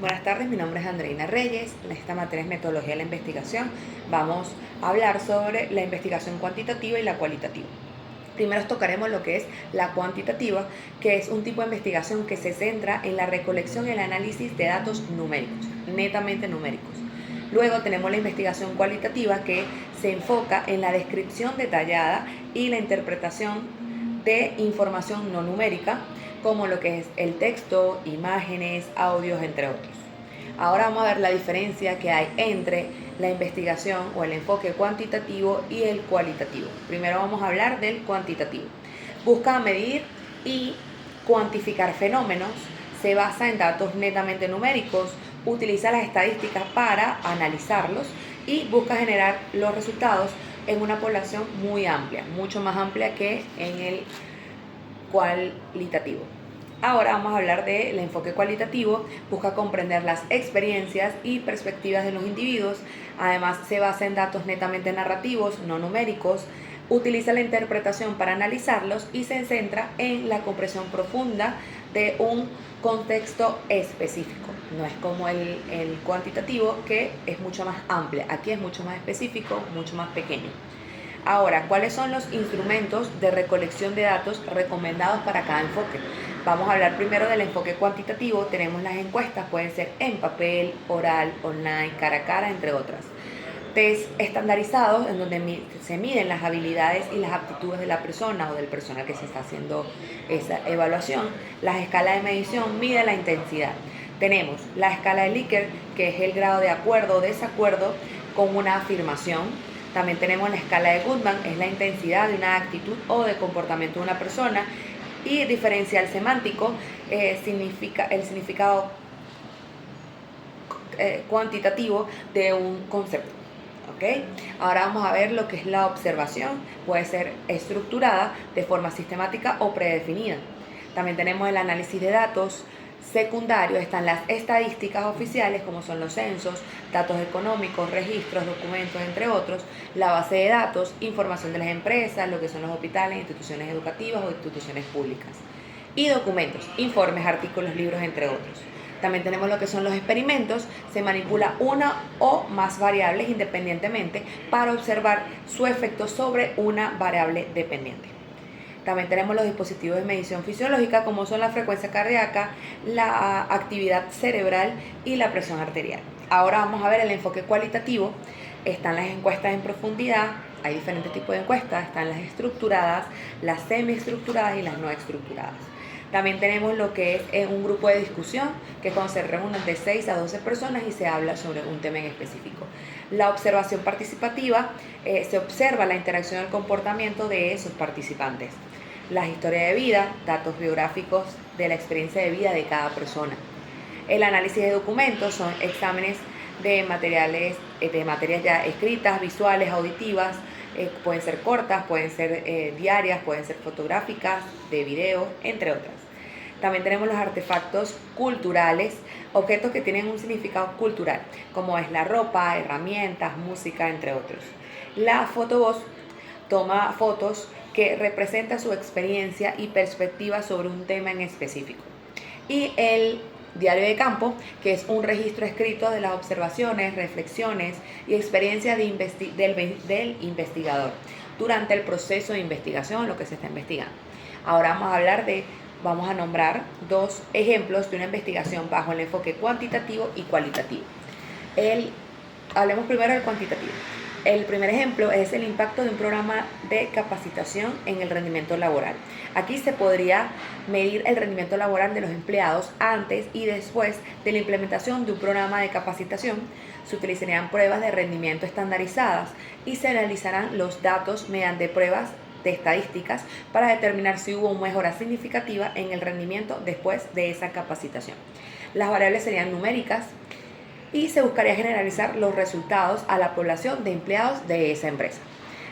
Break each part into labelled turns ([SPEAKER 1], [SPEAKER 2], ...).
[SPEAKER 1] Buenas tardes, mi nombre es Andreina Reyes. Esta materia es metodología de la investigación. Vamos a hablar sobre la investigación cuantitativa y la cualitativa. Primero tocaremos lo que es la cuantitativa, que es un tipo de investigación que se centra en la recolección y el análisis de datos numéricos, netamente numéricos. Luego tenemos la investigación cualitativa, que se enfoca en la descripción detallada y la interpretación de información no numérica, como lo que es el texto, imágenes, audios, entre otros. Ahora vamos a ver la diferencia que hay entre la investigación o el enfoque cuantitativo y el cualitativo. Primero vamos a hablar del cuantitativo. Busca medir y cuantificar fenómenos, se basa en datos netamente numéricos, utiliza las estadísticas para analizarlos y busca generar los resultados en una población muy amplia, mucho más amplia que en el cualitativo. Ahora vamos a hablar del enfoque cualitativo. Busca comprender las experiencias y perspectivas de los individuos. Además, se basa en datos netamente narrativos, no numéricos. Utiliza la interpretación para analizarlos y se centra en la comprensión profunda de un contexto específico. No es como el cuantitativo, que es mucho más amplia. Aquí es mucho más específico, mucho más pequeño. Ahora, ¿cuáles son los instrumentos de recolección de datos recomendados para cada enfoque? Vamos a hablar primero del enfoque cuantitativo. Tenemos las encuestas, pueden ser en papel, oral, online, cara a cara, entre otras. Test estandarizados, en donde se miden las habilidades y las aptitudes de la persona o del personal que se está haciendo esa evaluación. Las escalas de medición miden la intensidad. Tenemos la escala de Likert, que es el grado de acuerdo o desacuerdo con una afirmación. También tenemos la escala de Goodman, es la intensidad de una actitud o de comportamiento de una persona. Y diferencial semántico significa el significado cuantitativo de un concepto. ¿Okay? Ahora vamos a ver lo que es la observación. Puede ser estructurada de forma sistemática o predefinida. También tenemos el análisis de datos. Secundario están las estadísticas oficiales, como son los censos, datos económicos, registros, documentos, entre otros, la base de datos, información de las empresas, lo que son los hospitales, instituciones educativas o instituciones públicas. Y documentos, informes, artículos, libros, entre otros. También tenemos lo que son los experimentos. Se manipula una o más variables independientemente para observar su efecto sobre una variable dependiente. También tenemos los dispositivos de medición fisiológica, como son la frecuencia cardíaca, la actividad cerebral y la presión arterial. Ahora vamos a ver el enfoque cualitativo. Están las encuestas en profundidad. Hay diferentes tipos de encuestas. Están las estructuradas, las semiestructuradas y las no estructuradas. También tenemos lo que es un grupo de discusión, que es cuando se reúnen de 6 a 12 personas y se habla sobre un tema en específico. La observación participativa, se observa la interacción del comportamiento de esos participantes. La historia de vida, datos biográficos de la experiencia de vida de cada persona. El análisis de documentos son exámenes de materiales, de materias ya escritas, visuales, auditivas. Pueden ser cortas, pueden ser diarias, pueden ser fotográficas, de video, entre otras. También tenemos los artefactos culturales, objetos que tienen un significado cultural, como es la ropa, herramientas, música, entre otros. La fotovoz toma fotos que representan su experiencia y perspectiva sobre un tema en específico. Y el diario de campo, que es un registro escrito de las observaciones, reflexiones y experiencias del investigador durante el proceso de investigación, lo que se está investigando. Ahora vamos a nombrar dos ejemplos de una investigación bajo el enfoque cuantitativo y cualitativo. Hablemos primero del cuantitativo. El primer ejemplo es el impacto de un programa de capacitación en el rendimiento laboral. Aquí se podría medir el rendimiento laboral de los empleados antes y después de la implementación de un programa de capacitación. Se utilizarían pruebas de rendimiento estandarizadas y se analizarán los datos mediante pruebas de estadísticas para determinar si hubo una mejora significativa en el rendimiento después de esa capacitación. Las variables serían numéricas y se buscaría generalizar los resultados a la población de empleados de esa empresa.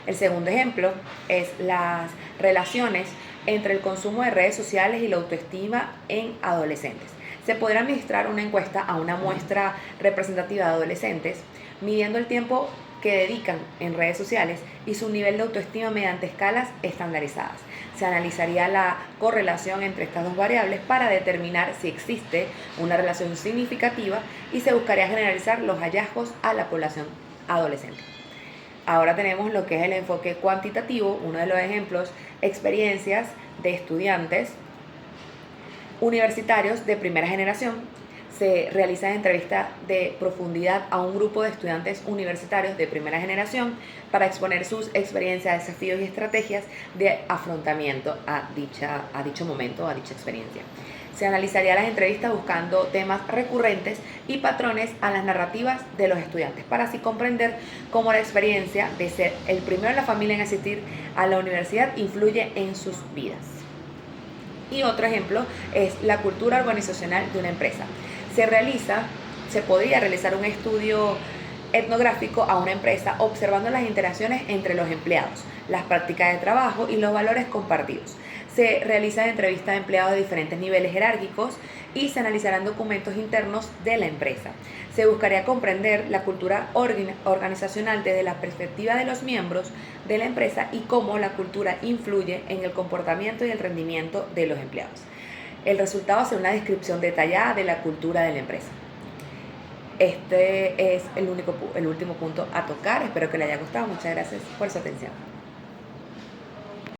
[SPEAKER 1] El segundo ejemplo es las relaciones entre el consumo de redes sociales y la autoestima en adolescentes. Se podrá administrar una encuesta a una muestra representativa de adolescentes, midiendo el tiempo que dedican en redes sociales y su nivel de autoestima mediante escalas estandarizadas. Se analizaría la correlación entre estas dos variables para determinar si existe una relación significativa y se buscaría generalizar los hallazgos a la población adolescente. Ahora tenemos lo que es el enfoque cuantitativo, uno de los ejemplos, experiencias de estudiantes universitarios de primera generación. Se realizan entrevistas de profundidad a un grupo de estudiantes universitarios de primera generación para exponer sus experiencias, desafíos y estrategias de afrontamiento a dicho momento, a dicha experiencia. Se analizaría las entrevistas buscando temas recurrentes y patrones a las narrativas de los estudiantes para así comprender cómo la experiencia de ser el primero en la familia en asistir a la universidad influye en sus vidas. Y otro ejemplo es la cultura organizacional de una empresa. Se podría realizar un estudio etnográfico a una empresa observando las interacciones entre los empleados, las prácticas de trabajo y los valores compartidos. Se realizan entrevistas de empleados de diferentes niveles jerárquicos y se analizarán documentos internos de la empresa. Se buscaría comprender la cultura organizacional desde la perspectiva de los miembros de la empresa y cómo la cultura influye en el comportamiento y el rendimiento de los empleados. El resultado será una descripción detallada de la cultura de la empresa. Este es el último punto a tocar. Espero que les haya gustado. Muchas gracias por su atención.